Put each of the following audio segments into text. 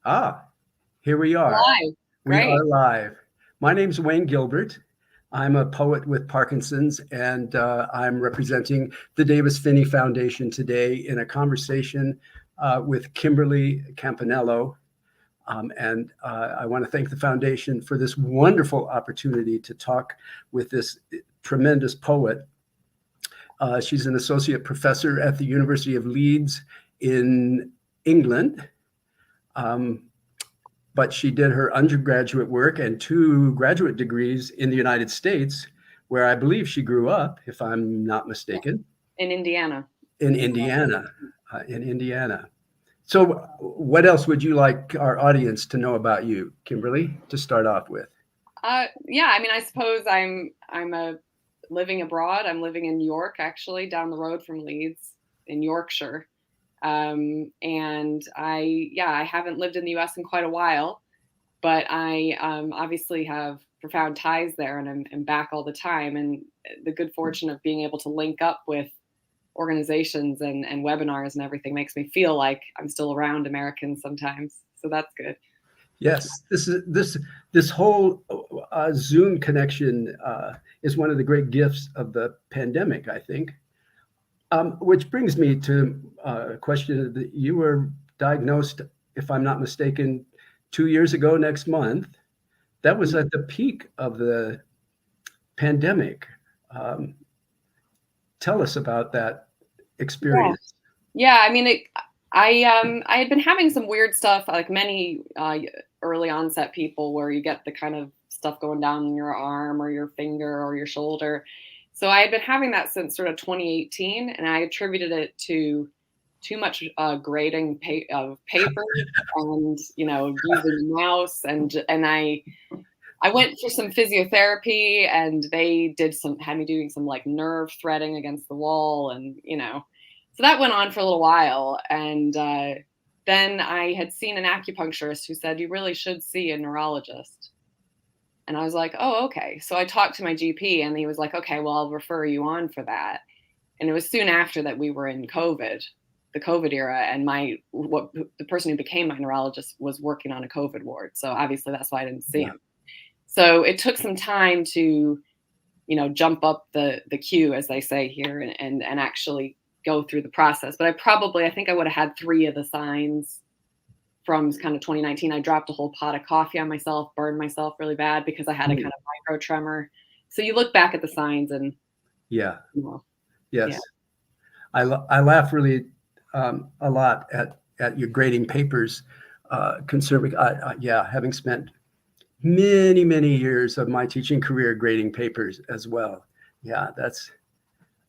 Ah, here we are. Live. We Great. are live. My name's Wayne Gilbert. I'm a poet with Parkinson's, and I'm representing the Davis Finney Foundation today in a conversation with Kimberly Campanello. And I want to thank the foundation for this wonderful opportunity to talk with this tremendous poet. She's an associate professor at the University of Leeds in England. Um, but she did her undergraduate work and 2 graduate degrees in the United States, where I believe she grew up, if I'm not mistaken, In Indiana. in Indiana. In Indiana. So, what else would you like our audience to know about you, Kimberly, to start off with? Yeah, I mean, I suppose I'm living abroad. I'm living in York, actually, down the road from Leeds in Yorkshire. And I haven't lived in the U.S. in quite a while, but I obviously have profound ties there, and I'm back all the time. And the good fortune of being able to link up with organizations and webinars and everything makes me feel like I'm still around Americans sometimes. So that's good. Yes, this whole Zoom connection is one of the great gifts of the pandemic, I think. Which brings me to a question that you were diagnosed, if I'm not mistaken, 2 years ago next month. That was at the peak of the pandemic. Um, Tell us about that Yeah. experience. Yeah, I mean, I had been having some weird stuff, like many early onset people, where you get the kind of stuff going down your arm or your finger or your shoulder. So I had been having that since sort of 2018, and I attributed it to too much grading of paper and using the mouse, and I went for some physiotherapy, and they had me doing some like nerve threading against the wall, and so that went on for a little while. And then I had seen an acupuncturist who said, you really should see a neurologist. And I was like, oh, okay. So I talked to my GP, and he was like, okay, well, I'll refer you on for that. And it was soon after that we were in the COVID era, and the person who became my neurologist was working on a COVID ward. So obviously that's why I didn't see Yeah. him. So it took some time to, jump up the queue, as they say here, and actually go through the process. But I think I would have had 3 of the signs from kind of 2019. I dropped a whole pot of coffee on myself, burned myself really bad because I had a kind of micro tremor. So you look back at the signs and, Yeah. yeah. Yes. I laugh really a lot at your grading papers concerning, having spent many years of my teaching career grading papers as well. Yeah, that's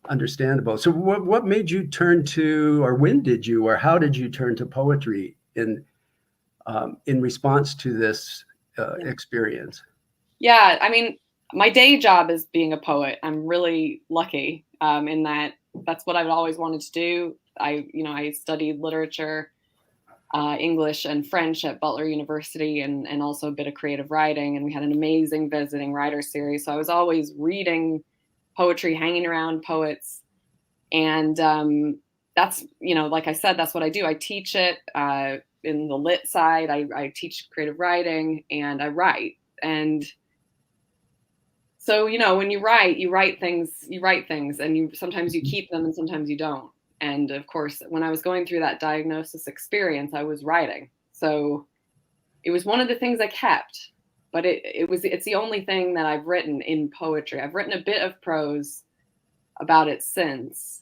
understandable. So what made you turn to, or when did you, or how did you turn to poetry in response to this experience? Yeah, I mean, my day job is being a poet. I'm really lucky in that that's what I've always wanted to do. I studied literature, English and French at Butler University, and also a bit of creative writing. And we had an amazing visiting writer series. So I was always reading poetry, hanging around poets. And that's, like I said, that's what I do. I teach it in the lit side. I teach creative writing, and I write. And so, when you write things, and sometimes you keep them and sometimes you don't. And of course, when I was going through that diagnosis experience, I was writing. So it was one of the things I kept, but it's the only thing that I've written in poetry. I've written a bit of prose about it since.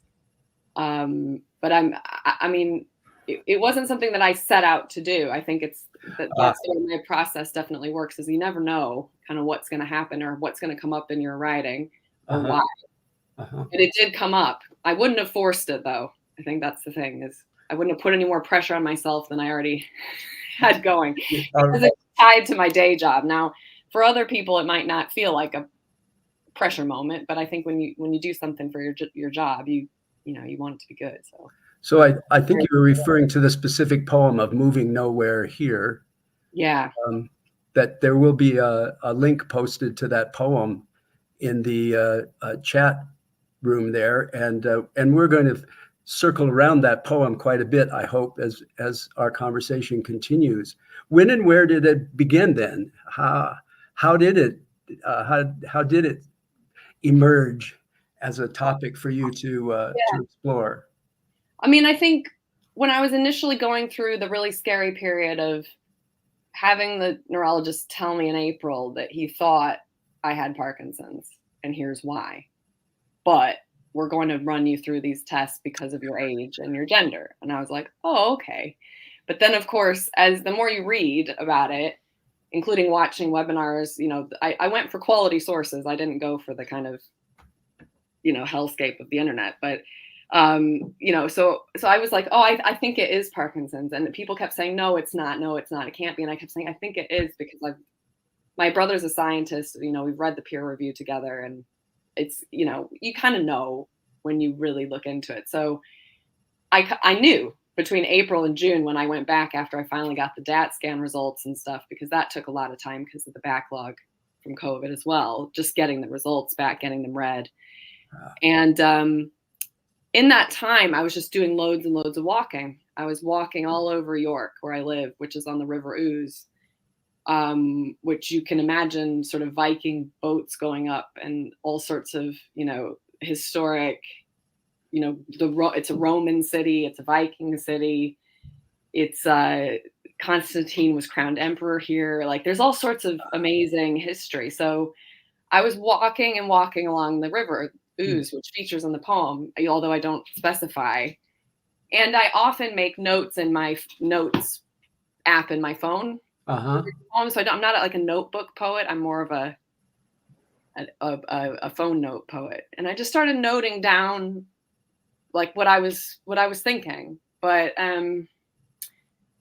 But I mean, it wasn't something that I set out to do. I think that's the way my process definitely works, is you never know kind of what's going to happen or what's going to come up in your writing or why. But it did come up. I wouldn't have forced it, though. I think that's the thing, is I wouldn't have put any more pressure on myself than I already had going, because it's tied to my day job. Now, for other people, it might not feel like a pressure moment, but I think when you do something for your job, you want it to be good. So I think you were referring to the specific poem of Moving Nowhere Here. Yeah. That there will be a link posted to that poem in the chat room there, and we're going to circle around that poem quite a bit, I hope, as our conversation continues. When and where did it begin then? How did it how did it emerge as a topic for you to explore? I mean, I think when I was initially going through the really scary period of having the neurologist tell me in April that he thought I had Parkinson's, and here's why. But we're going to run you through these tests because of your age and your gender. And I was like, oh, okay. But then, of course, as the more you read about it, including watching webinars, I went for quality sources. I didn't go for the kind of, hellscape of the internet. But, so I was like, oh, I think it is Parkinson's. And people kept saying, no, it's not. No, it's not. It can't be. And I kept saying, I think it is, because my brother's a scientist. We've read the peer review together, and it's, you kind of know when you really look into it. So I knew between April and June, when I went back after I finally got the DAT scan results and stuff, because that took a lot of time because of the backlog from COVID as well, just getting the results back, getting them read. And in that time, I was just doing loads and loads of walking. I was walking all over York, where I live, which is on the River Ouse, which you can imagine sort of Viking boats going up and all sorts of, historic, it's a Roman city, it's a Viking city. It's Constantine was crowned emperor here. Like, there's all sorts of amazing history. So I was walking and walking along the River Ouse, which features in the poem, although I don't specify. And I often make notes in my notes app in my phone. Uh-huh. So I'm not like a notebook poet. I'm more of a phone note poet. And I just started noting down like what I was thinking, but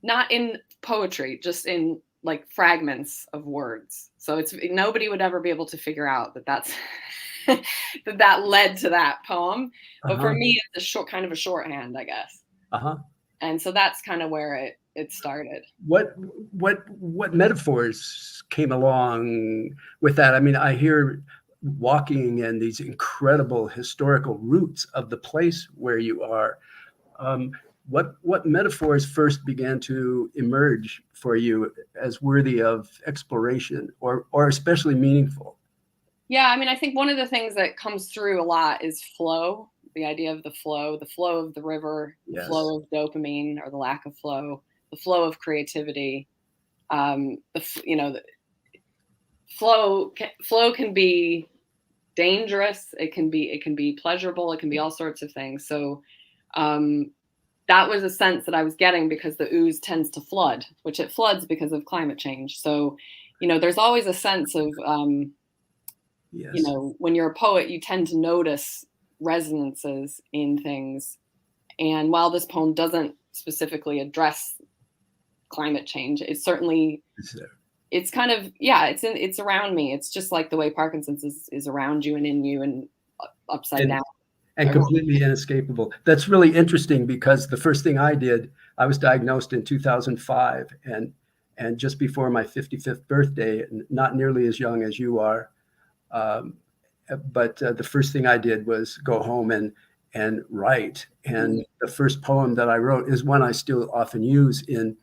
not in poetry, just in like fragments of words. So nobody would ever be able to figure out that's that led to that poem. But for me, it's kind of a shorthand, I guess. And so that's kind of where it started. What metaphors came along with that? I mean, I hear walking and these incredible historical roots of the place where you are. What metaphors first began to emerge for you as worthy of exploration or especially meaningful? Yeah, I mean, I think one of the things that comes through a lot is flow, the idea of the flow of the river, Yes. The flow of dopamine or the lack of flow, the flow of creativity. The flow can be dangerous. It can be pleasurable. It can be all sorts of things. So that was a sense that I was getting because the Ouse tends to flood, which it floods because of climate change. So, there's always a sense of, Yes. when you're a poet, you tend to notice resonances in things. And while this poem doesn't specifically address climate change, it certainly, it's kind of, it's around me. It's just like the way Parkinson's is around you and in you and upside down. And completely inescapable. That's really interesting because the first thing I did, I was diagnosed in 2005 and just before my 55th birthday, not nearly as young as you are. But the first thing I did was go home and write. And the first poem that I wrote is one I still often use in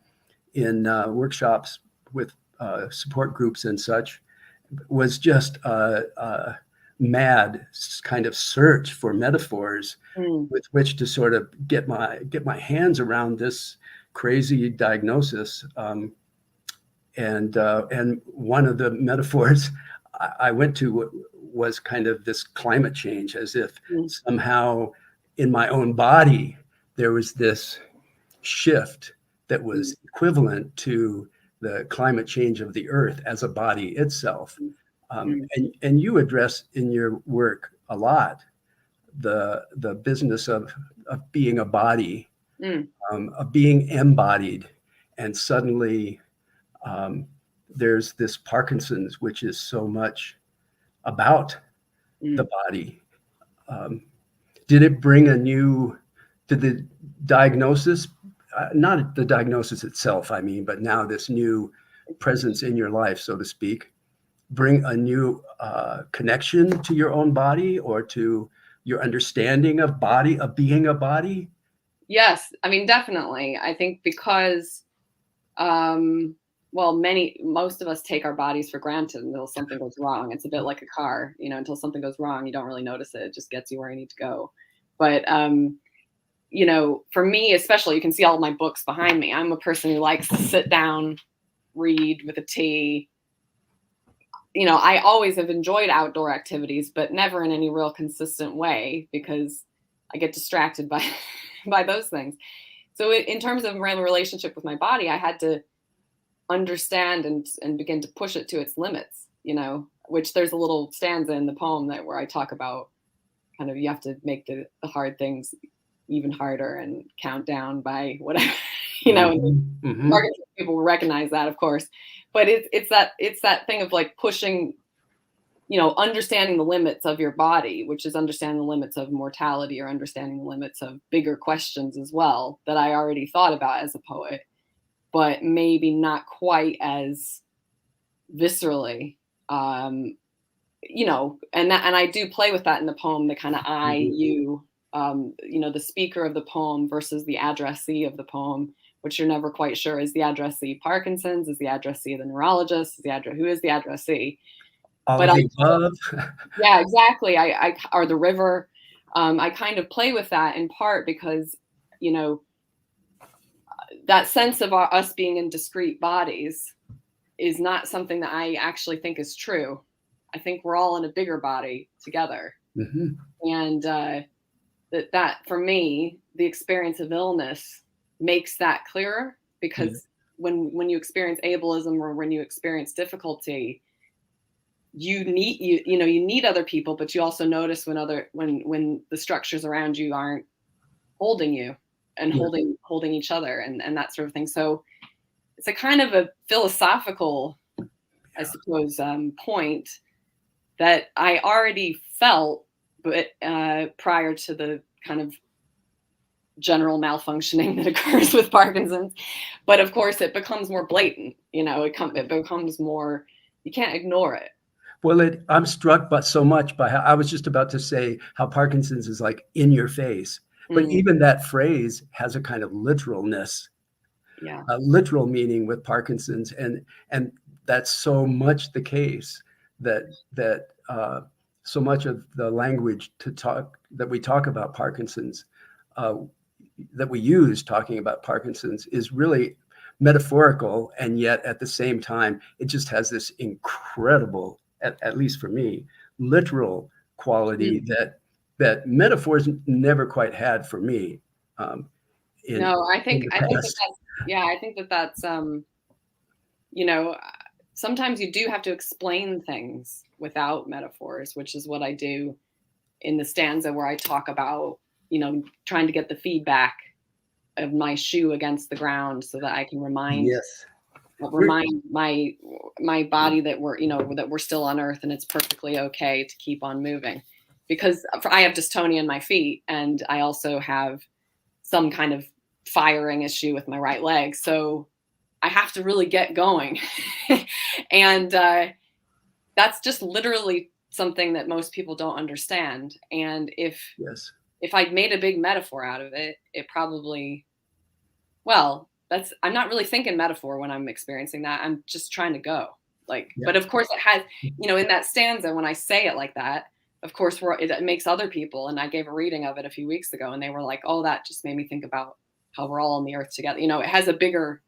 workshops with support groups and such, was just a mad kind of search for metaphors with which to sort of get my hands around this crazy diagnosis. And one of the metaphors I went to was kind of this climate change, as if somehow in my own body there was this shift that was equivalent to the climate change of the earth as a body itself. And you address in your work a lot the business of being a body, of being embodied, and suddenly there's this Parkinson's, which is so much about the body. Did it bring did the diagnosis, not the diagnosis itself, I mean, but now this new presence in your life, so to speak, bring a new connection to your own body or to your understanding of being a body? Yes, I mean, definitely. I think because, well, most of us take our bodies for granted until something goes wrong. It's a bit like a car, until something goes wrong, you don't really notice it. It just gets you where you need to go. But, for me, especially, you can see all my books behind me. I'm a person who likes to sit down, read with a tea. I always have enjoyed outdoor activities, but never in any real consistent way because I get distracted by by those things. So in terms of my relationship with my body, I had to understand and begin to push it to its limits, which there's a little stanza in the poem where I talk about kind of you have to make the hard things even harder and count down by whatever, Mm-hmm. Market people will recognize that, of course, but it's that thing of like pushing, understanding the limits of your body, which is understanding the limits of mortality or understanding the limits of bigger questions as well that I already thought about as a poet, but maybe not quite as viscerally. And I do play with that in the poem, the kind of I, you, the speaker of the poem versus the addressee of the poem, which you're never quite sure. Is the addressee Parkinson's? Is the addressee the neurologist? Who is the addressee? All of the above. Yeah, exactly. I or the river. I kind of play with that in part because, that sense of us being in discrete bodies is not something that I actually think is true. I think we're all in a bigger body together. Mm-hmm. And that for me, the experience of illness makes that clearer because when you experience ableism or when you experience difficulty, you need other people, but you also notice when the structures around you aren't holding you and holding each other and that sort of thing. So it's a kind of a philosophical, I suppose, point that I already felt, but prior to the kind of general malfunctioning that occurs with Parkinson's. But of course, it becomes more blatant. It becomes more. You can't ignore it. Well, I'm struck so much by how I was just about to say how Parkinson's is like in your face, but even that phrase has a kind of literalness, a literal meaning with Parkinson's, and that's so much the case that so much of the language that we talk about Parkinson's, that we use talking about Parkinson's is really metaphorical, and yet at the same time, it just has this incredible, at least for me, literal quality that metaphors never quite had for me. I think that's sometimes you do have to explain things without metaphors, which is what I do in the stanza where I talk about, trying to get the feedback of my shoe against the ground so that I can remind my body that we're still on earth and it's perfectly okay to keep on moving, because I have dystonia in my feet and I also have some kind of firing issue with my right leg. So I have to really get going. And that's just literally something that most people don't understand. And if I'd made a big metaphor out of it, it probably, I'm not really thinking metaphor when I'm experiencing that. I'm just trying to go. But of course it has, in that stanza, when I say it like that, of course it makes other people, and I gave a reading of it a few weeks ago and they were like, oh, that just made me think about how we're all on the earth together. It has a bigger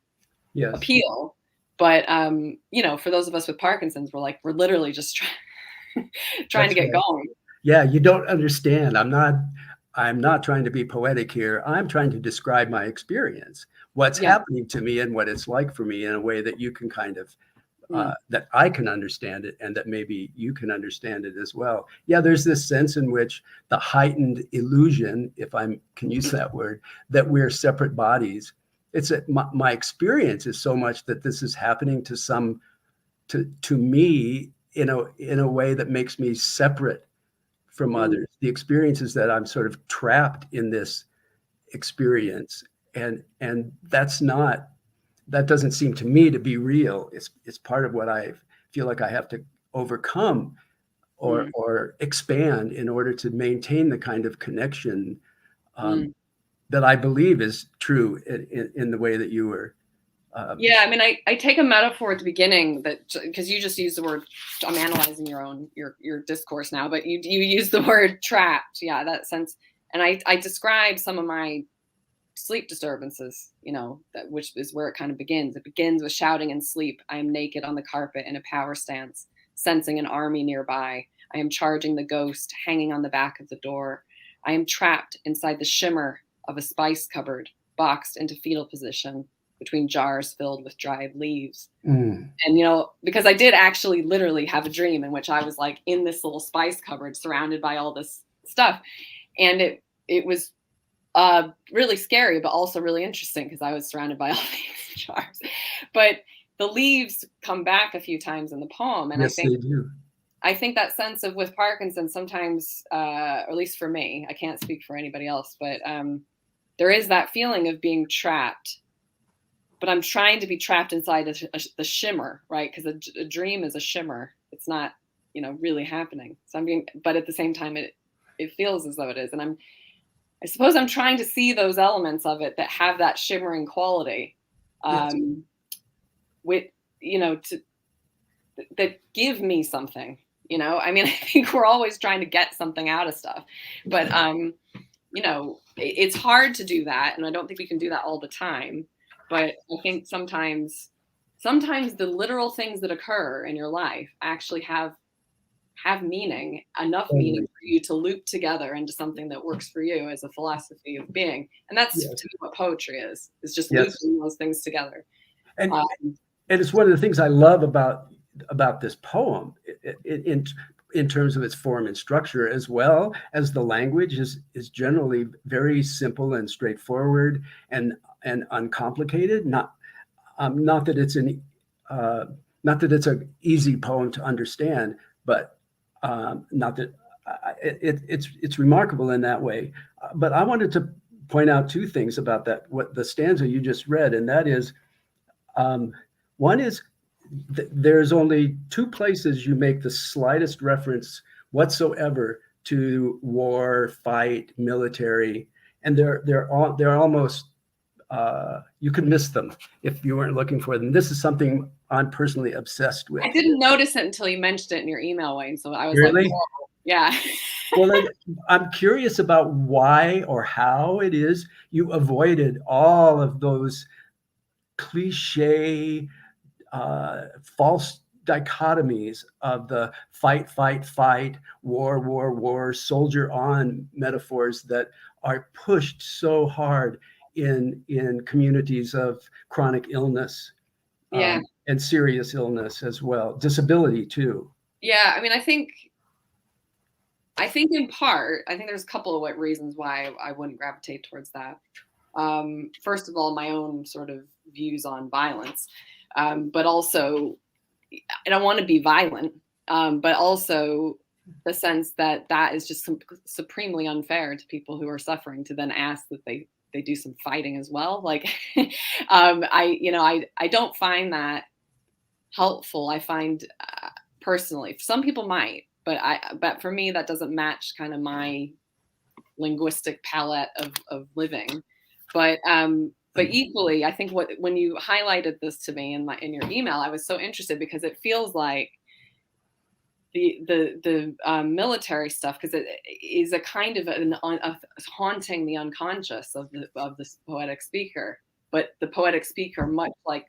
appeal. But, for those of us with Parkinson's, we're literally just trying to get going. Yeah, you don't understand. I'm not trying to be poetic here. I'm trying to describe my experience, what's happening to me and what it's like for me in a way that you can kind of, that I can understand it and that maybe you can understand it as well. Yeah, there's this sense in which the heightened illusion, if I can use that word, that we're separate bodies. My experience is so much that this is happening to me in a way that makes me separate from others. The experience is that I'm sort of trapped in this experience, and that doesn't seem to me to be real. It's part of what I feel like I have to overcome or expand in order to maintain the kind of connection Mm. that I believe is true in the way that you were. Yeah, I mean, I take a metaphor at the beginning that, because you just use the word, I'm analyzing your discourse now, but you use the word trapped. Yeah, that sense. And I describe some of my sleep disturbances, which is where it kind of begins. It begins with shouting in sleep. I am naked on the carpet in a power stance, sensing an army nearby. I am charging the ghost, hanging on the back of the door. I am trapped inside the shimmer of a spice cupboard, boxed into fetal position between jars filled with dried leaves. Mm. And, because I did actually literally have a dream in which I was like in this little spice cupboard surrounded by all this stuff. And it was really scary, but also really interesting because I was surrounded by all these jars. But the leaves come back a few times in the poem. And Yes, they do. I think that sense of with Parkinson sometimes, or at least for me, I can't speak for anybody else, but there is that feeling of being trapped. But I'm trying to be trapped inside the shimmer, right? Because a dream is a shimmer. It's not, really happening. So but at the same time, it feels as though it is. And I suppose I'm trying to see those elements of it that have that shimmering quality, Yes. with, that give me something, I mean, I think we're always trying to get something out of stuff, but, it's hard to do that. And I don't think we can do that all the time. But I think sometimes the literal things that occur in your life actually have meaning, enough meaning for you to loop together into something that works for you as a philosophy of being. And that's to me what poetry is just looping those things together. And it's one of the things I love about this poem in terms of its form and structure, as well as the language is generally very simple and straightforward and uncomplicated. Not that it's an easy poem to understand, but not that it's remarkable in that way. But I wanted to point out two things about that. What the stanza you just read, and that is, one is there's only two places you make the slightest reference whatsoever to war, fight, military, and they're almost you could miss them if you weren't looking for them. This is something I'm personally obsessed with. I didn't notice it until you mentioned it in your email, Wayne. So I was really? like, whoa. Yeah. Well, I'm curious about why or how it is you avoided all of those cliche, false dichotomies of the fight, fight, fight, war, war, war, soldier on metaphors that are pushed so hard in communities of chronic illness, and serious illness as well, disability too. Yeah, I mean, I think in part, I think there's a couple of reasons why I wouldn't gravitate towards that. First of all, my own sort of views on violence, but also I don't want to be violent, but also the sense that is just supremely unfair to people who are suffering to then ask that they do some fighting as well. Like, I don't find that helpful. I find personally, some people might, but for me, that doesn't match kind of my linguistic palette of living. But equally, I think when you highlighted this to me in your email, I was so interested because it feels like the military stuff, because it is a kind of a haunting the unconscious of this poetic speaker. But the poetic speaker, much like,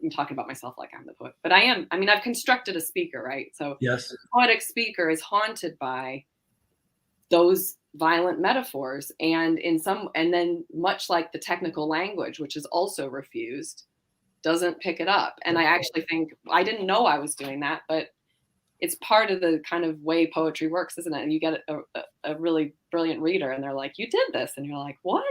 I'm talking about myself like I'm the poet, but I am. I mean, I've constructed a speaker, right? So yes, the poetic speaker is haunted by those violent metaphors, and then much like the technical language, which is also refused, doesn't pick it up. And I actually think I didn't know I was doing that, but it's part of the kind of way poetry works, isn't it? And you get a really brilliant reader and they're like, you did this. And you're like, what?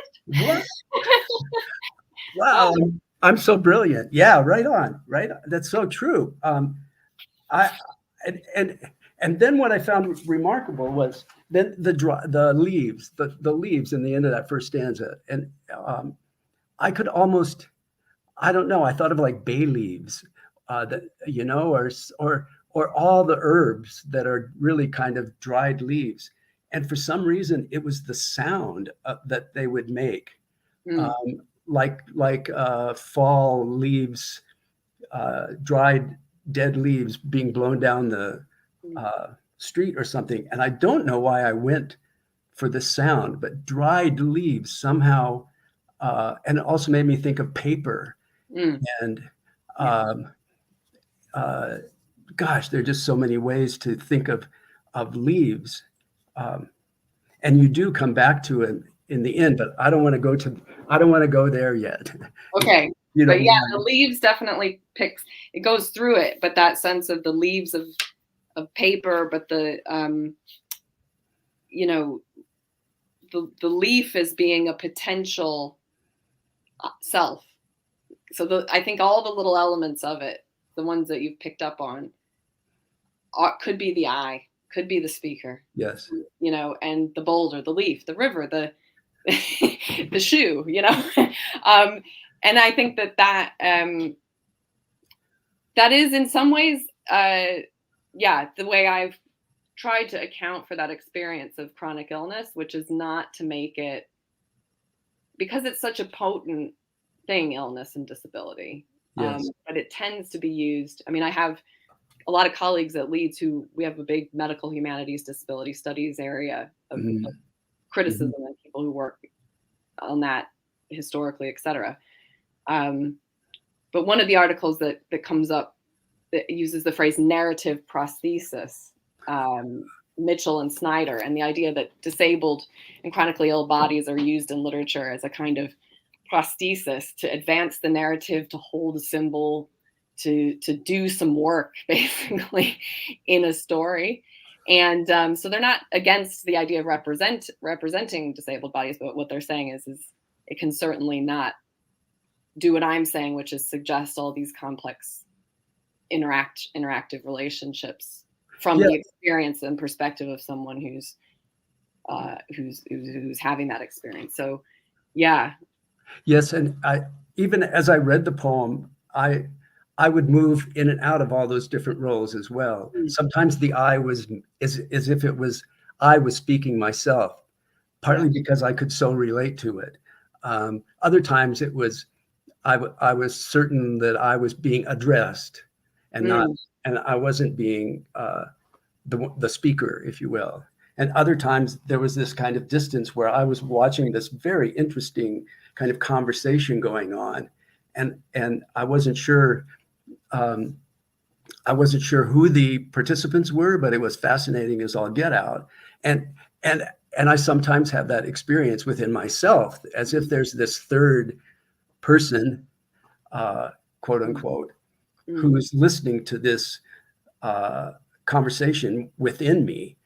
Wow. I'm so brilliant. Yeah, right on. Right. That's so true. And then what I found remarkable was then the leaves in the end of that first stanza. And I could almost, I don't know, I thought of like bay leaves, that, or all the herbs that are really kind of dried leaves. And for some reason, it was the sound that they would make, like fall leaves, dried dead leaves being blown down the street or something. And I don't know why I went for the sound, but dried leaves somehow, and it also made me think of paper. And gosh, there are just so many ways to think of leaves. And you do come back to it in the end, but I don't want to go there yet. Okay. You But know, yeah, the leaves definitely it goes through it, but that sense of the leaves of paper, but the you know, the leaf as being a potential self. So I think all the little elements of it, the ones that you've picked up on, could be the eye, could be the speaker. yes. You know, and the boulder, the leaf, the river, the the shoe, you know. And I think that is in some ways, yeah, the way I've tried to account for that experience of chronic illness, which is not to make it, because it's such a potent thing, illness and disability. Yes. But it tends to be used. I mean, I have a lot of colleagues at Leeds we have a big medical humanities disability studies area of criticism and people who work on that historically, et cetera. But one of the articles that comes up that uses the phrase narrative prosthesis, Mitchell and Snyder, and the idea that disabled and chronically ill bodies are used in literature as a kind of prosthesis to advance the narrative, to hold a symbol, to do some work basically in a story. And so they're not against the idea of representing disabled bodies, but what they're saying is it can certainly not do what I'm saying, which is suggest all these complex interactive relationships from the experience and perspective of someone who's having that experience. So, yeah. Yes, and even as I read the poem, I would move in and out of all those different roles as well. Sometimes the I was as if it was I was speaking myself, partly because I could so relate to it. Other times it was I was certain that I was being addressed, and I wasn't being the speaker, if you will. And other times there was this kind of distance where I was watching this very interesting kind of conversation going on, and I wasn't sure. I wasn't sure who the participants were, but it was fascinating as all get out. And I sometimes have that experience within myself, as if there's this third person, quote unquote, who is listening to this conversation within me,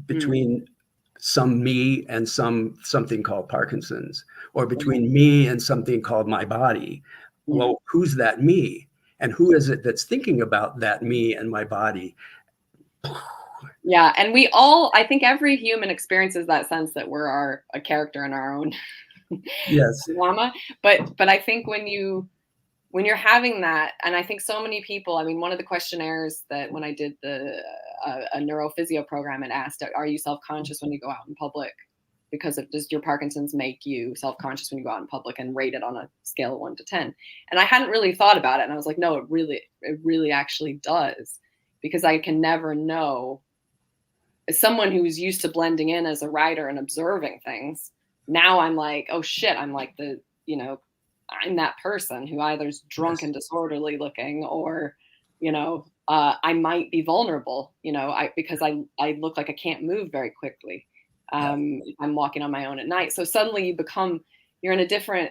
between some me and something called Parkinson's, or between me and something called my body. Well, who's that me? And who is it that's thinking about that me and my body? Yeah, and I think every human experiences that sense that we're a character in our own drama. But I think when you're having that, and I think so many people, I mean, one of the questionnaires that when I did a neurophysio program, it asked, are you self-conscious when you go out in public? Because does your Parkinson's make you self-conscious when you go out in public, and rate it on a scale of 1 to 10? And I hadn't really thought about it. And I was like, no, it really actually does, because I can never know, as someone who's used to blending in as a writer and observing things, now I'm like, oh shit, I'm like I'm that person who either is drunk and disorderly looking, or, I might be vulnerable, because I look like I can't move very quickly. If I'm walking on my own at night. So suddenly you're in a different,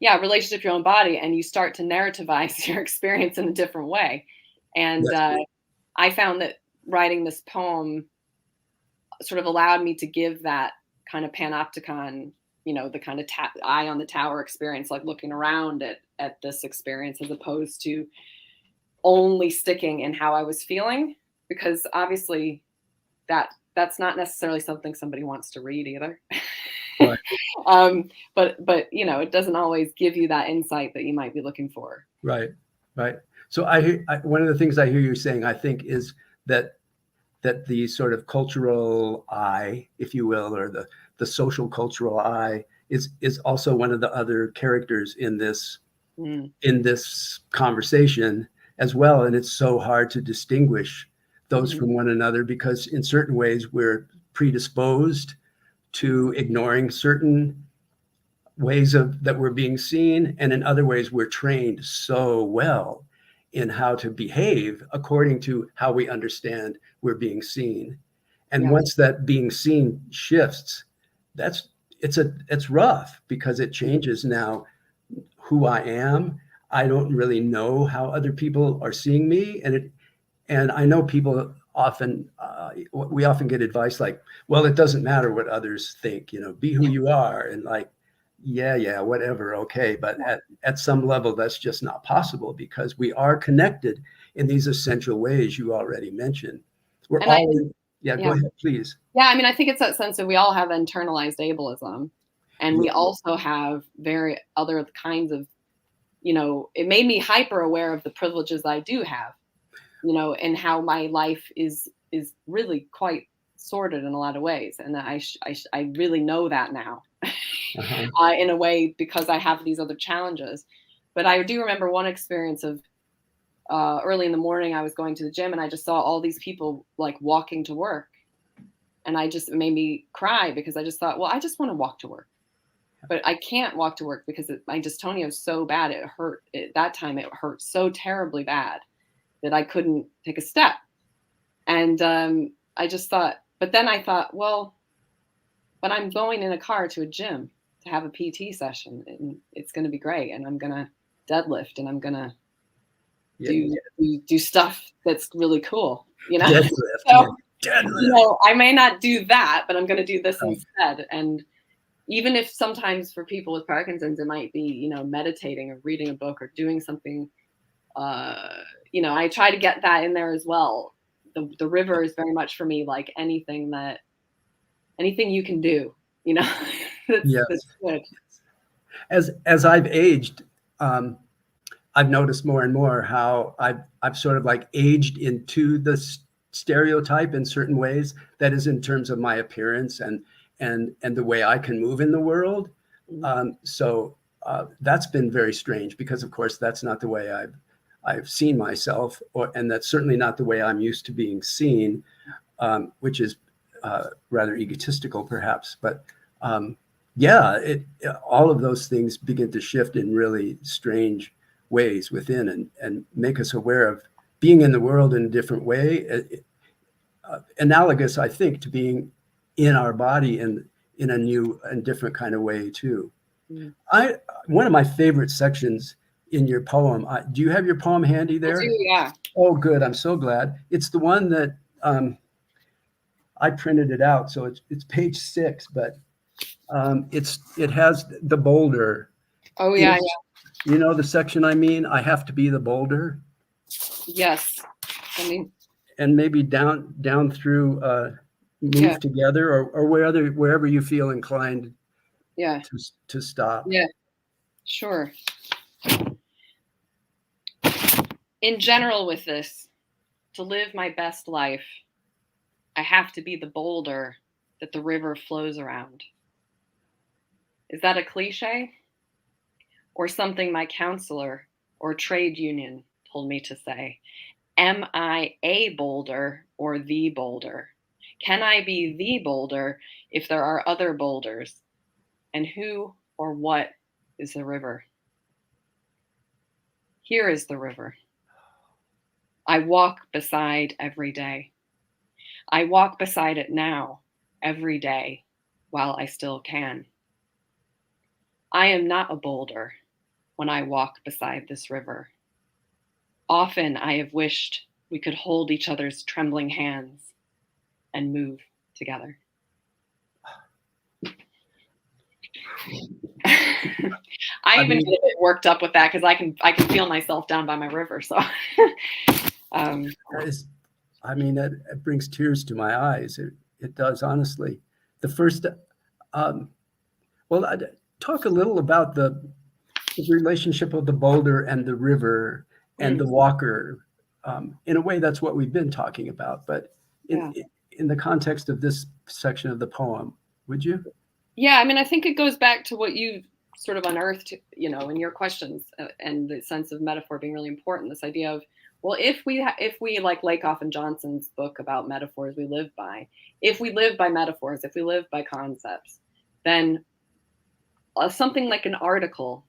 relationship with your own body, and you start to narrativize your experience in a different way. And I found that writing this poem sort of allowed me to give that kind of panopticon, the kind of eye on the tower experience, like looking around at this experience, as opposed to only sticking in how I was feeling, because obviously that's not necessarily something somebody wants to read either. Right. But it doesn't always give you that insight that you might be looking for. Right. Right. So one of the things I hear you saying, I think, is that the sort of cultural I, if you will, or the social cultural I is also one of the other characters in this Mm. Conversation as well. And it's so hard to distinguish those Mhm. from one another because in certain ways we're predisposed to ignoring certain ways of that we're being seen, and in other ways we're trained so well in how to behave according to how we understand we're being seen. And Yeah. once that being seen shifts, that's it's rough because it changes now who I am. I don't really know how other people are seeing me, and I know people often we often get advice like, well, it doesn't matter what others think, be who you are, and like, yeah, whatever, okay, but at some level that's just not possible because we are connected in these essential ways you already mentioned. We're And I all think, Yeah, go yeah. ahead, please. Yeah, I mean, I think it's that sense that we all have internalized ableism, and we Yeah, also have very other kinds of, it made me hyper aware of the privileges I do have, and how my life is really quite sorted in a lot of ways, and that I really know that now, uh-huh. in a way because I have these other challenges. But I do remember one experience of early in the morning, I was going to the gym and I just saw all these people like walking to work, and it made me cry because I just thought, well, I just want to walk to work, but I can't walk to work because my dystonia is so bad. It hurt. That time it hurt so terribly bad that I couldn't take a step. And I just thought, but then I thought, well, but I'm going in a car to a gym to have a PT session, and it's going to be great. And I'm going to deadlift, and I'm going to Yeah, do stuff that's really cool, deadlift, yeah, So, deadlift. I may not do that, but I'm going to do this Right. instead. And even if sometimes for people with Parkinson's, it might be, meditating or reading a book or doing something, I try to get that in there as well. The river is very much for me like anything you can do, that's Yes. good. As I've aged, I've noticed more and more how I've sort of like aged into the stereotype in certain ways. That is in terms of my appearance and the way I can move in the world. Mhm. So that's been very strange because, of course, that's not the way I've seen myself, and that's certainly not the way I'm used to being seen, which is rather egotistical, perhaps. But yeah, all of those things begin to shift in really strange ways within, and make us aware of being in the world in a different way, analogous, I think, to being in our body in a new and different kind of way too. Mhm. I One of my favorite sections in your poem. Do you have your poem handy I do, there? yeah. Oh, good. I'm so glad. It's the one that I printed it out, so it's page 6, but it has the boulder. Oh, In yeah, it, the section I mean. I have to be the boulder, yeah. Yes. I mean, and maybe down through yeah, move together, or wherever you feel inclined yeah, to stop. yeah, sure. In general, with this, to live my best life, I have to be the boulder that the river flows around. Is that a cliche? Or something my counselor or trade union told me to say? Am I a boulder or the boulder? Can I be the boulder if there are other boulders? And who or what is the river? Here is the river. I walk beside every day. I walk beside it now, every day, while I still can. I am not a boulder when I walk beside this river. Often I have wished we could hold each other's trembling hands and move together. I I even mean, get a bit worked up with that because I can feel myself down by my river. So, um, it's, I mean, it brings tears to my eyes. It does, honestly. The first, um, well, I'd talk a little about the relationship of the boulder and the river, and the walker. In a way, that's what we've been talking about. But in the context of this section of the poem, would you? Yeah, I mean, I think it goes back to what you sort of unearthed, you know, in your questions, and the sense of metaphor being really important. This idea of, well, if we like Lakoff and Johnson's book about metaphors we live by, if we live by metaphors, if we live by concepts, then something like an article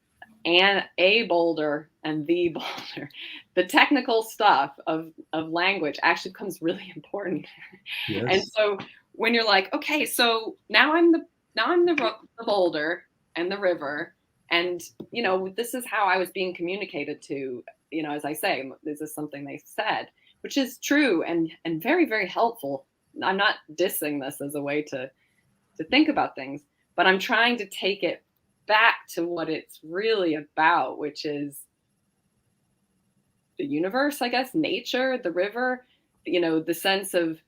and a boulder and the boulder, the technical stuff of language actually becomes really important. Yes. And so when you're like, okay, so now I'm the boulder and the river, and you know, this is how I was being communicated to, you know, as I say, this is something they said, which is true and very, very helpful. I'm not dissing this as a way to think about things, but I'm trying to take it back to what it's really about, which is the universe, I guess, nature, the river, you know, the sense of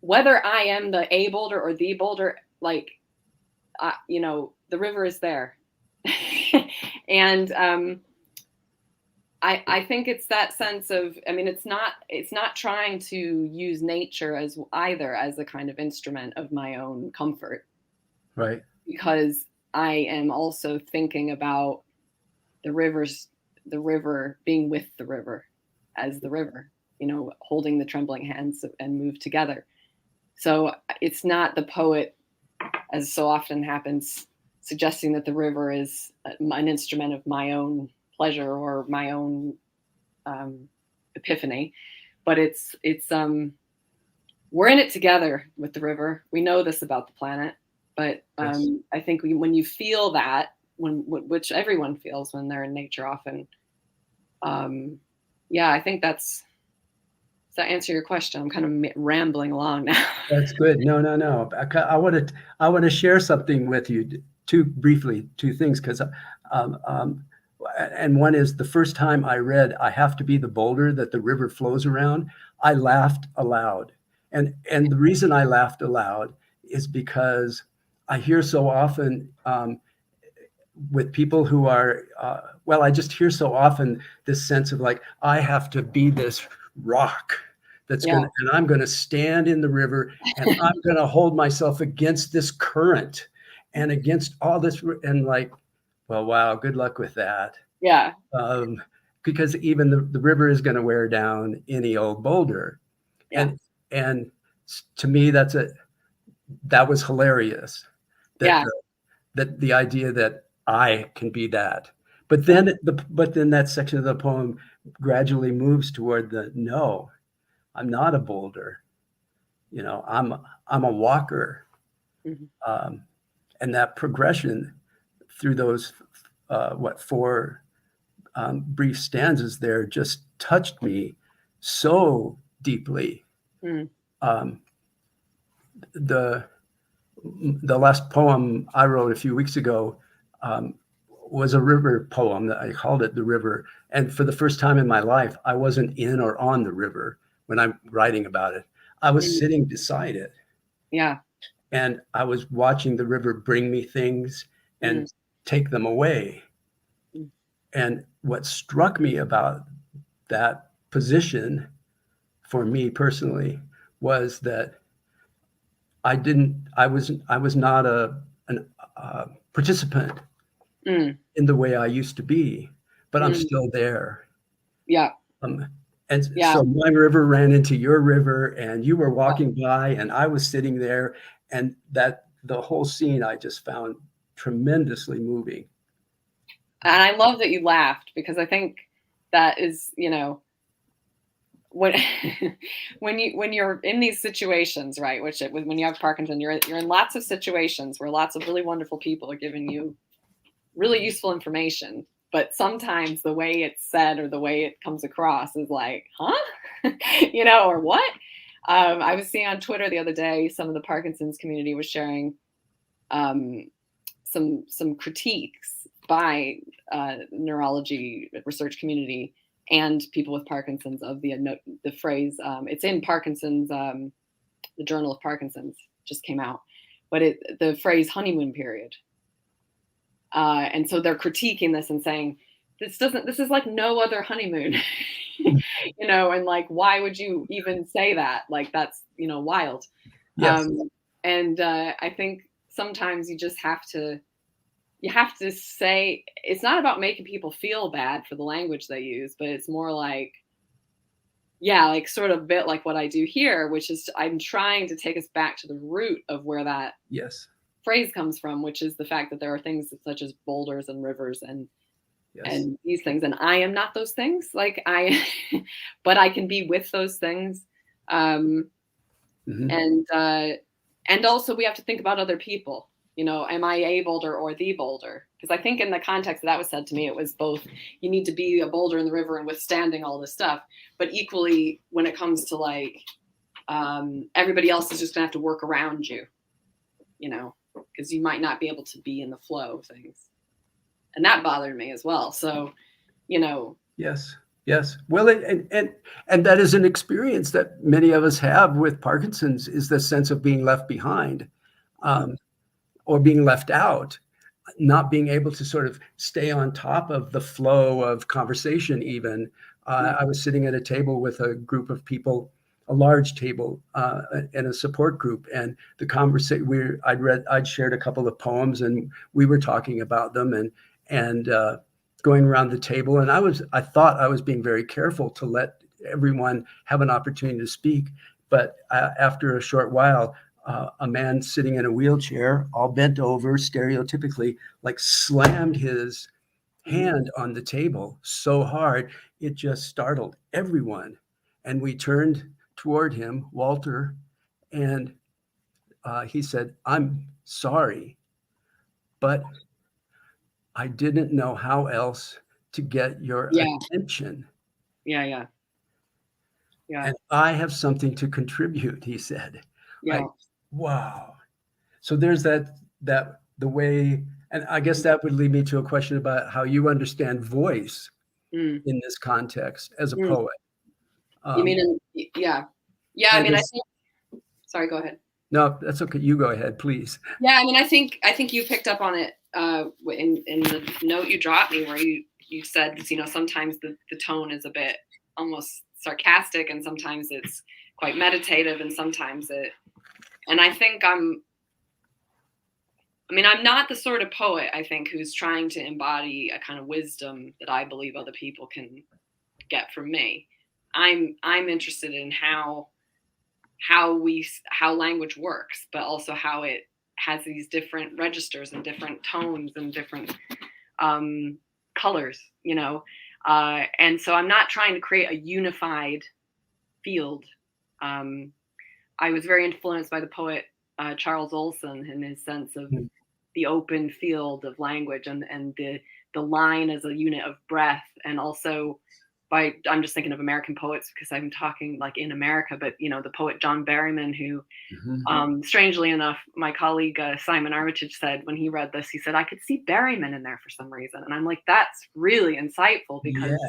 whether I am the a boulder or the boulder, like, you know, the river is there. And I think it's that sense of, I mean, it's not trying to use nature as either as a kind of instrument of my own comfort. Right. Because I am also thinking about the river being with the river as the river, you know, holding the trembling hands and move together. So it's not the poet, as so often happens, suggesting that the river is an instrument of my own pleasure or my own epiphany, but it's we're in it together with the river. We know this about the planet, but Yes. I think when you feel that, which everyone feels when they're in nature often, yeah, I think does that answer your question? I'm kind of rambling along now. That's good. No. I want to share something with you. Two things, because and one is the first time I read "I have to be the boulder that the river flows around," I laughed aloud, and the reason I laughed aloud is because I hear so often with people who are I just hear so often this sense of like, I have to be this rock that's going to, and I'm going to stand in the river and I'm going to hold myself against this current and against all this, and like, well, wow, good luck with that. Yeah. Because even the river is going to wear down any old boulder. Yeah. And to me, that was hilarious. That the idea that I can be that. But then that section of the poem gradually moves toward no, I'm not a boulder. You know, I'm a walker. Mm-hmm. And that progression through those four brief stanzas there just touched me so deeply. Mm. The last poem I wrote a few weeks ago was a river poem. That I called it The River. And for the first time in my life, I wasn't in or on the river when I'm writing about it. I was sitting beside it. Yeah. And I was watching the river bring me things and take them away. And what struck me about that position for me personally was that I was not a participant in the way I used to be, but I'm still there. Yeah. So my river ran into your river, and you were walking by, and I was sitting there, and that the whole scene I just found tremendously moving. And I love that you laughed, because I think that is, you know, when you're in these situations, right? When you have Parkinson, you're in lots of situations where lots of really wonderful people are giving you really useful information, but sometimes the way it's said or the way it comes across is like, huh? You know, or what? I was seeing on Twitter the other day, some of the Parkinson's community was sharing some critiques by neurology research community and people with Parkinson's of the phrase. It's in Parkinson's, the Journal of Parkinson's just came out, but the phrase honeymoon period. And so they're critiquing this and saying, this is like no other honeymoon. You know, and like, why would you even say that? Like, that's, you know, wild. Yes. Um, and I think sometimes you have to say, it's not about making people feel bad for the language they use, but it's more like, yeah, like sort of a bit like what I do here, which is I'm trying to take us back to the root of where that Yes. phrase comes from, which is the fact that there are things such as boulders and rivers Yes. and these things, and I am not those things. Like I, but I can be with those things. Um, Hmm. and also we have to think about other people. You know, am I a boulder or the boulder? Because I think in the context that was said to me, it was both. You need to be a boulder in the river and withstanding all this stuff, but equally when it comes to like everybody else is just gonna have to work around you. You know, because you might not be able to be in the flow of things, and that bothered me as well. So, you know, Yes. Yes. Well, and that is an experience that many of us have with Parkinson's, is the sense of being left behind, um, or being left out, not being able to sort of stay on top of the flow of conversation. Even I was sitting at a table with a group of people, a large table, in a support group, and the conversation I'd shared a couple of poems, and we were talking about them, and going around the table, and I thought I was being very careful to let everyone have an opportunity to speak, but after a short while, a man sitting in a wheelchair, all bent over, stereotypically, like slammed his hand on the table so hard it just startled everyone. And we turned toward him, Walter, and he said, "I'm sorry, but I didn't know how else to get your yeah, attention. yeah, yeah, yeah, And I have something to contribute," he said. yeah. Like, wow. So there's that the way, and I guess that would lead me to a question about how you understand voice Mm. in this context as a Mm. poet. You mean Um, yeah, yeah. I and mean, I as think. Sorry, go ahead. no, that's okay. You go ahead, please. Yeah, I mean, I think you picked up on it in the note you dropped me, where you said, you know, sometimes the tone is a bit almost sarcastic, and sometimes it's quite meditative, and sometimes it. And I think I mean, I'm not the sort of poet, I think, who's trying to embody a kind of wisdom that I believe other people can get from me. I'm interested in how language works, but also how it has these different registers and different tones and different colors, you know. And so I'm not trying to create a unified field. Um, I was very influenced by the poet Charles Olson in his sense of Mm. the open field of language and the line as a unit of breath, and also by I'm just thinking of American poets because I'm talking like in America, but you know the poet John Berryman, who Mhm. strangely enough, my colleague Simon Armitage said when he read this, he said I could see Berryman in there for some reason, and I'm like, that's really insightful Yeah. because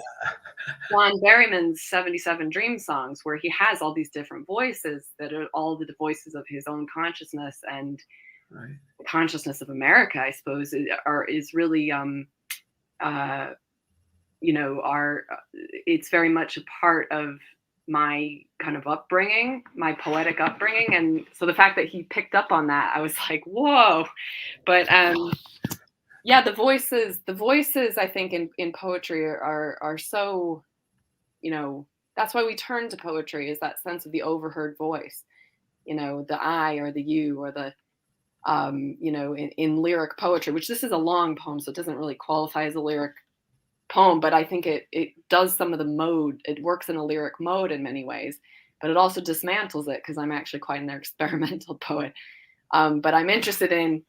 John Berryman's 77 Dream Songs, where he has all these different voices that are all the voices of his own consciousness and Right. the consciousness of America, I suppose, is really, uh, you know, it's very much a part of my kind of upbringing, my poetic upbringing. And so the fact that he picked up on that, I was like, whoa. But yeah, the voices, I think in poetry are so, you know, that's why we turn to poetry, is that sense of the overheard voice, you know, the I or the you or the, you know, in lyric poetry, which this is a long poem, so it doesn't really qualify as a lyric poem, but I think it does some of the mode. It works in a lyric mode in many ways, but it also dismantles it because I'm actually quite an experimental poet. But I'm interested in,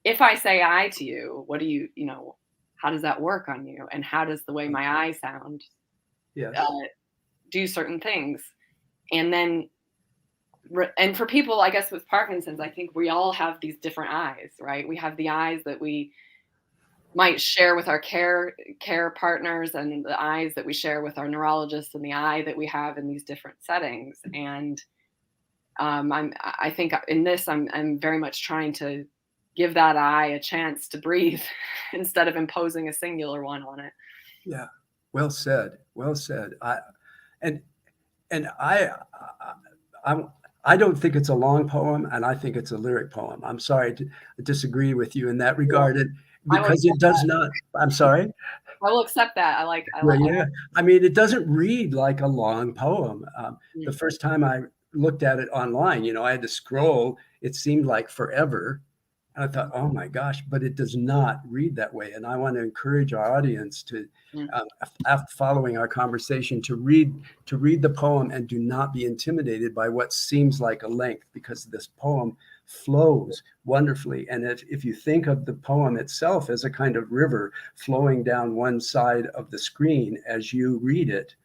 if I say I to you, what do you know, how does that work on you, and how does the way my I sound uh, Yes. do certain things, and then and for people, I guess with Parkinson's, I think we all have these different eyes, right? We have the eyes that we might share with our care partners, and the eyes that we share with our neurologists, and the eye that we have in these different settings. And I think in this I'm very much trying to give that eye a chance to breathe instead of imposing a singular one on it. Yeah. Well said. Well said. And and I I don't think it's a long poem, and I think it's a lyric poem. I'm sorry to disagree with you in that Yeah, regard, I will because it accept does that. not. I'm sorry. I will accept that. Well, yeah. I mean, it doesn't read like a long poem. The Mm, first time I looked at it online, I had to scroll. It seemed like forever. And I thought, mm, oh my gosh, but it does not read that way. And I want to encourage our audience to, mm, after following our conversation, to read the poem and do not be intimidated by what seems like a length, because this poem flows wonderfully. And if you think of the poem itself as a kind of river flowing down one side of the screen as you read it,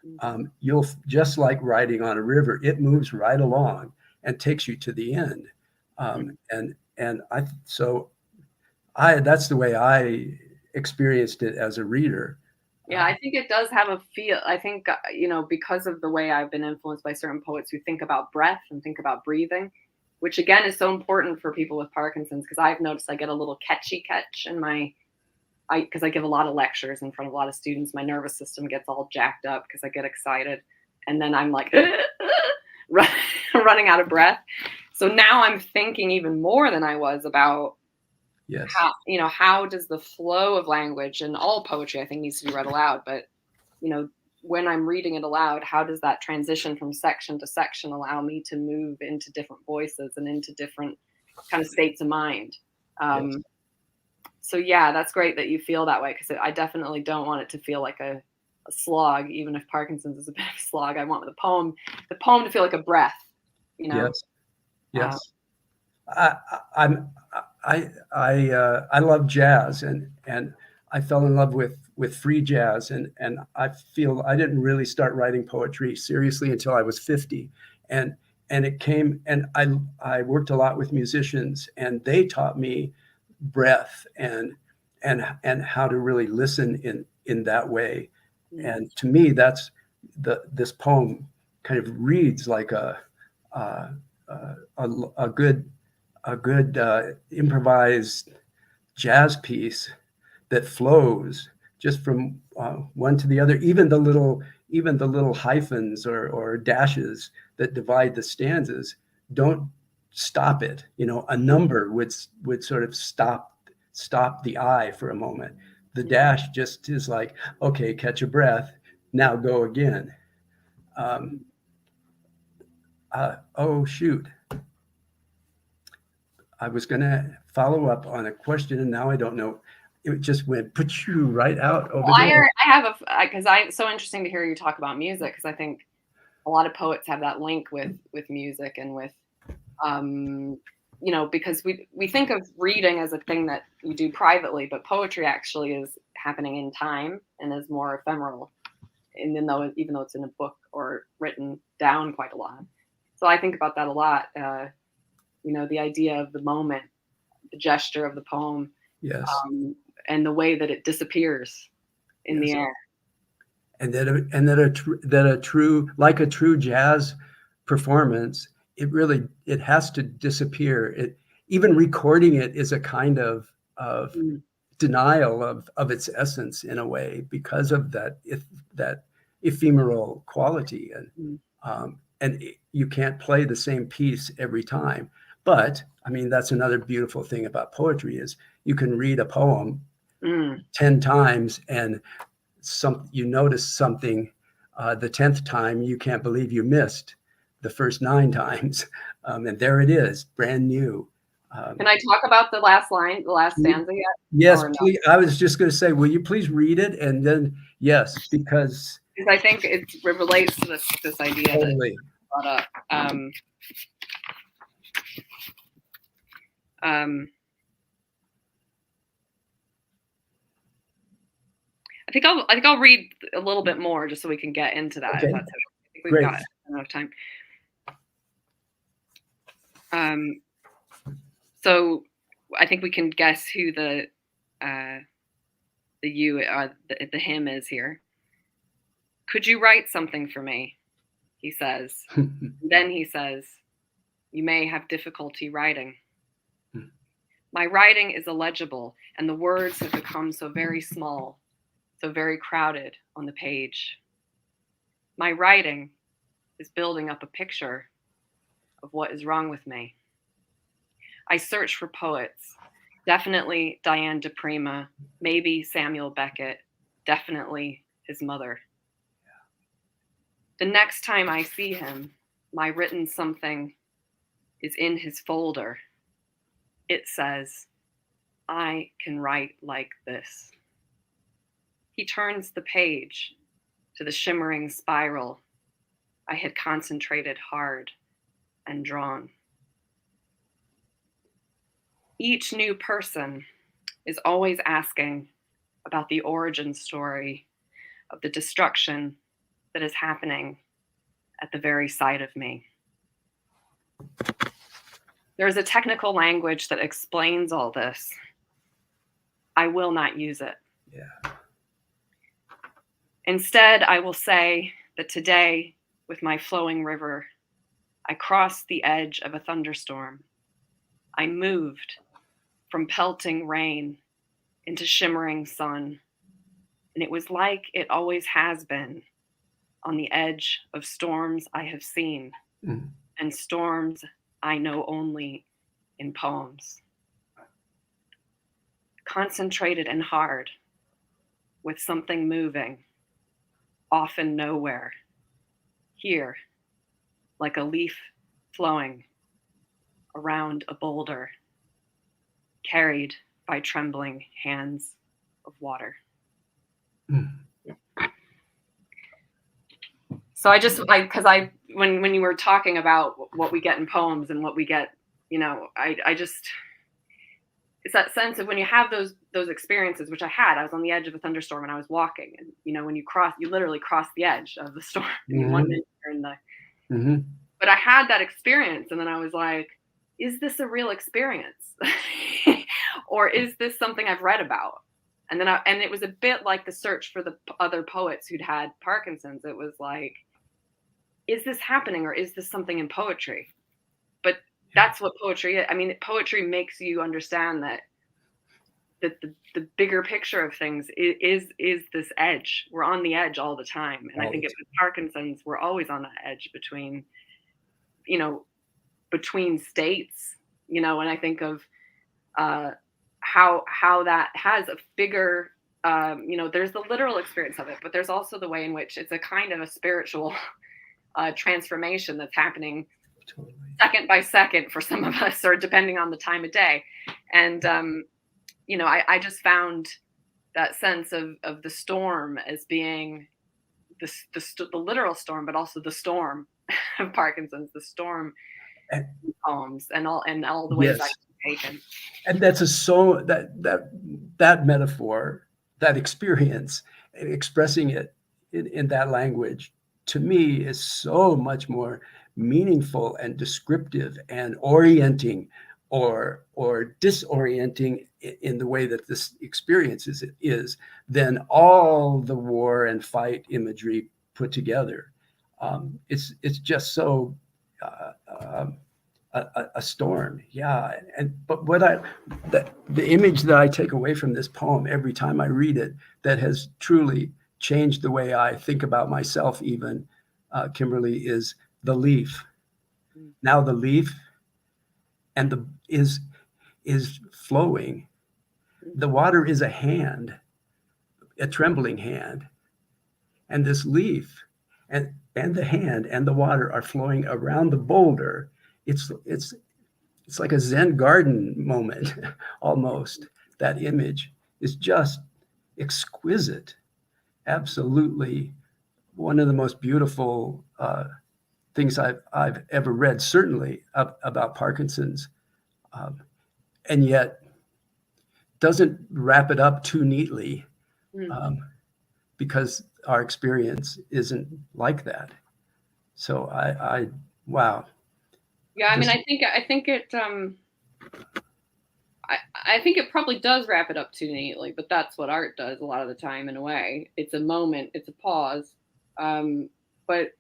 mm. you'll, just like riding on a river, it moves right along and takes you to the end. Mm. And I that's the way I experienced it as a reader. Yeah, I think it does have a feel. I think, because of the way I've been influenced by certain poets who think about breath and think about breathing, which again is so important for people with Parkinson's, because I've noticed I get a little catchy catch in because I give a lot of lectures in front of a lot of students. My nervous system gets all jacked up because I get excited. And then I'm like, running out of breath. So now I'm thinking even more than I was about Yes. how does the flow of language, and all poetry I think needs to be read aloud, but when I'm reading it aloud, how does that transition from section to section allow me to move into different voices and into different kind of states of mind? Yes. So yeah, that's great that you feel that way, because I definitely don't want it to feel like a slog, even if Parkinson's is a bit of a slog. I want the poem to feel like a breath, you know. Yes. Uh, Yes. I, I'm I love jazz, and I fell in love with free jazz, and I feel I didn't really start writing poetry seriously until I was 50, and it came, and I worked a lot with musicians, and they taught me breath and how to really listen in that way. mm, And to me, that's this poem kind of reads like a, a good improvised jazz piece that flows just from one to the other. Even the little hyphens or dashes that divide the stanzas don't stop it. A number would sort of stop the eye for a moment. The mm. dash just is like, okay, catch a breath, now go again. Um, oh shoot, I was going to follow up on a question, and now I don't know. It just went put you right out over Well, there. I have because it's so interesting to hear you talk about music, because I think a lot of poets have that link with music and with um, because we think of reading as a thing that you do privately, but poetry actually is happening in time and is more ephemeral, and even though it's in a book or written down quite a lot. So I think about that a lot. The idea of the moment, the gesture of the poem, Yes, um, and the way that it disappears in the yes, air. that a true, like a true jazz performance, it has to disappear. It, even recording it is a kind of Mm, denial of its essence in a way, because of that ephemeral quality. mm, You can't play the same piece every time. But I mean, that's another beautiful thing about poetry, is you can read a poem mm. 10 times, and you notice something the 10th time you can't believe you missed the first 9 times. And there it is, brand new. Can um, I talk about the last line, the last stanza yet, yes, or no? please. I was just going to say, will you please read it, and then yes, because Because I think it relates to this idea that totally. you brought up. Um, I think I'll read a little bit more just so we can get into that. If Okay, that's okay. I think we've great. got enough time. So I think we can guess who the the him is here. Could you write something for me? He says. Then he says, you may have difficulty writing. My writing is illegible, and the words have become so very small, so very crowded on the page. My writing is building up a picture of what is wrong with me. I search for poets, definitely Diane de Prima, maybe Samuel Beckett, definitely his mother. The next time I see him, my written something is in his folder. It says, I can write like this. He turns the page to the shimmering spiral I had concentrated hard and drawn. Each new person is always asking about the origin story of the destruction that is happening at the very sight of me. There is a technical language that explains all this. I will not use it. Yeah. Instead, I will say that today, with my flowing river, I crossed the edge of a thunderstorm. I moved from pelting rain into shimmering sun, and it was like it always has been on the edge of storms I have seen and storms I know only in poems. Concentrated and hard, with something moving, often nowhere. Here, like a leaf flowing around a boulder, carried by trembling hands of water. So when you were talking about what we get in poems and what we get, I just, it's that sense of when you have those experiences, which I had. I was on the edge of a thunderstorm and I was walking, and when you literally cross the edge of the storm. And one minute you're in the, but I had that experience, and then I was like, is this a real experience, or is this something I've read about? And then it was a bit like the search for the other poets who'd had Parkinson's. It was like, is this happening, or is this something in poetry? But that's what poetry is. I mean, poetry makes you understand that the bigger picture of things is this edge. We're on the edge all the time. And I think with Parkinson's, we're always on that edge between states, and I think of how that has a bigger, there's the literal experience of it, but there's also the way in which it's a kind of a spiritual transformation that's happening second by second for some of us, or depending on the time of day. And, I just found that sense of the storm as being the literal storm, but also the storm of Parkinson's, the storm in poems and all the ways I can take. And that's that metaphor, that experience, expressing it in that language, to me is so much more meaningful and descriptive and orienting or disorienting in the way that this experience is than all the war and fight imagery put together. It's just so a storm, yeah. But the image that I take away from this poem every time I read it, that has truly changed the way I think about myself, even Kimberly, is the leaf. Now the leaf and is flowing. The water is a hand, a trembling hand, and this leaf and the hand and the water are flowing around the boulder. It's like a Zen garden moment, almost. That image is just exquisite. Absolutely one of the most beautiful things I've ever read, certainly about Parkinson's, and yet doesn't wrap it up too neatly, because our experience isn't like that. So wow. Yeah, I mean, I think it probably does wrap it up too neatly, but that's what art does a lot of the time. In a way, it's a moment, it's a pause. But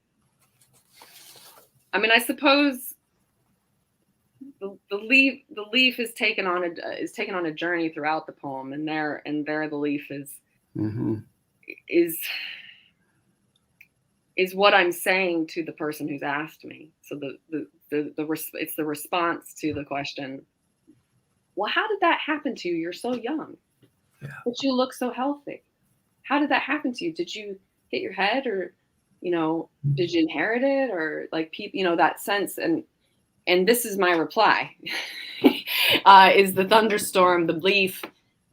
I mean, I suppose the leaf is taken on a journey throughout the poem, and there the leaf is is what I'm saying to the person who's asked me. So it's the response to the question. Well, how did that happen to you? You're so young, but you look so healthy. How did that happen to you? Did you hit your head, or, did you inherit it, or like people, that sense? And this is my reply: is the thunderstorm, the belief,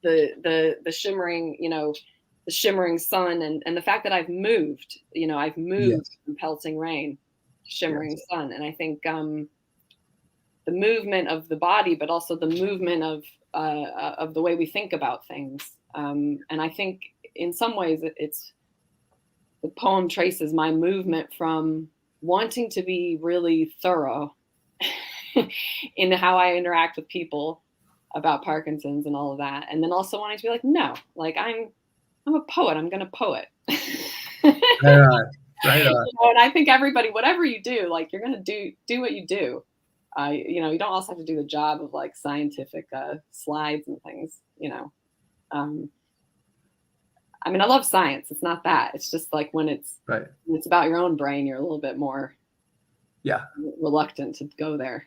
the shimmering, the shimmering sun, and the fact that I've moved, Yes. from pelting rain to shimmering Yes. sun. And I think the movement of the body, but also the movement of the way we think about things. And I think in some ways it's the poem traces my movement from wanting to be really thorough in how I interact with people about Parkinson's and all of that, and then also wanting to be like, no, like I'm a poet. I'm going to poet. Right on. Right on. And I think everybody, whatever you do, like you're going to do what you do. You don't also have to do the job of like scientific slides and things. I mean, I love science. It's not that. It's just like when it's about your own brain, you're a little bit more reluctant to go there.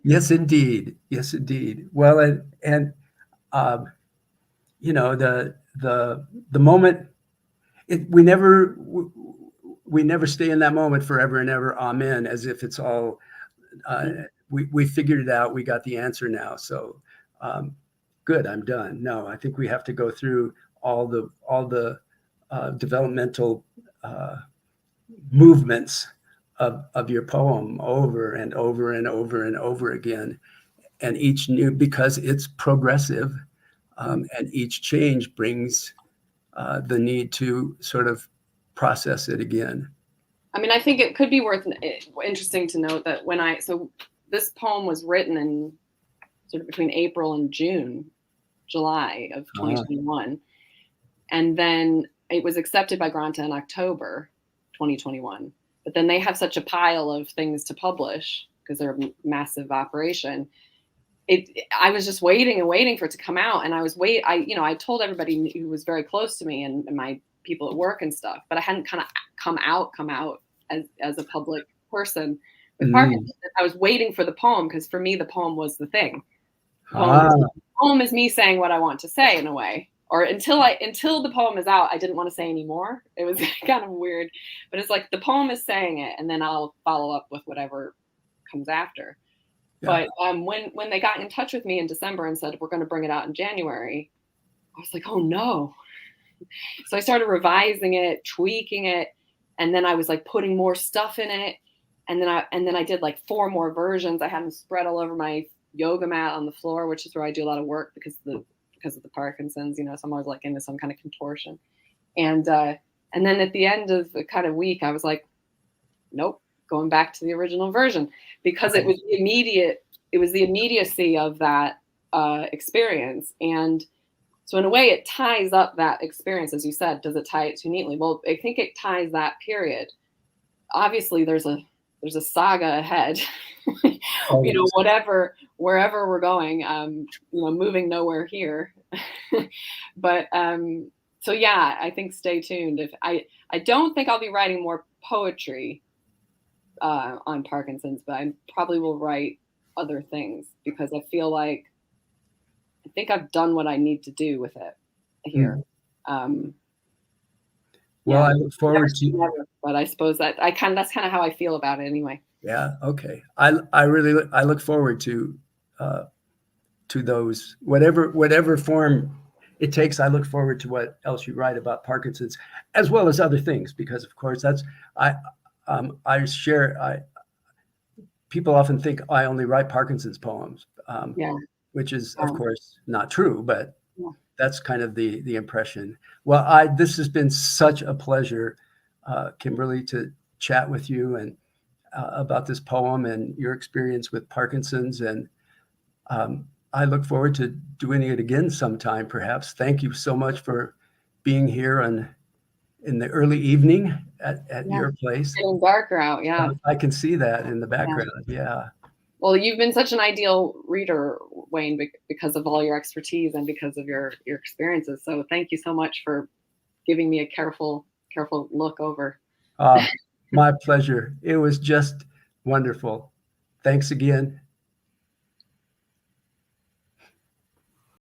Yes, indeed. Yes, indeed. Well, and the moment, we never stay in that moment forever and ever. Amen. As if it's all we figured it out. We got the answer now. So good. I'm done. No, I think we have to go through all the developmental movements of your poem over and over and over and over again, and each new, because it's progressive, and each change brings the need to sort of process it again. I mean, I think it could be interesting to note that so this poem was written in sort of between April and July of 2021. And then it was accepted by Granta in October 2021. But then they have such a pile of things to publish because they're a massive operation. I was just waiting and waiting for it to come out. And I told everybody who was very close to me and my people at work and stuff, but I hadn't kind of come out as a public person with Parkinson's. I was waiting for the poem because for me, the poem was the thing. The poem is me saying what I want to say in a way. Or until the poem is out, I didn't want to say anymore. It was kind of weird, but it's like the poem is saying it, and then I'll follow up with whatever comes after. Yeah. But when they got in touch with me in December and said, we're going to bring it out in January, I was like, oh no. So I started revising it, tweaking it. And then I was like putting more stuff in it. And then I did like 4 more versions. I had them spread all over my yoga mat on the floor, which is where I do a lot of work because of the Parkinson's, so I'm always like into some kind of contortion. And then at the end of the kind of week, I was like, nope, going back to the original version, because it was the immediacy of that experience. And so in a way it ties up that experience, as you said. Does it tie it too neatly? Well, I think it ties that period. Obviously there's a saga ahead, wherever we're going, moving nowhere here. But so yeah, I think stay tuned. I don't think I'll be writing more poetry on Parkinson's, but I probably will write other things because I feel like I think I've done what I need to do with it here. Well, I look forward to. But I suppose that's kind of how I feel about it anyway. Yeah. Okay. I really look forward to those, whatever form it takes. I look forward to what else you write about Parkinson's, as well as other things, because of course that's people often think I only write Parkinson's poems, which is of course not true, but that's kind of the impression. Well, this has been such a pleasure, Kimberly, to chat with you and about this poem and your experience with Parkinson's. And I look forward to doing it again sometime, perhaps. Thank you so much for being here in the early evening at your place. It's getting darker out, yeah. I can see that in the background, yeah. Well, you've been such an ideal reader, Wayne, because of all your expertise and because of your experiences. So thank you so much for giving me a careful look over. My pleasure. It was just wonderful. Thanks again.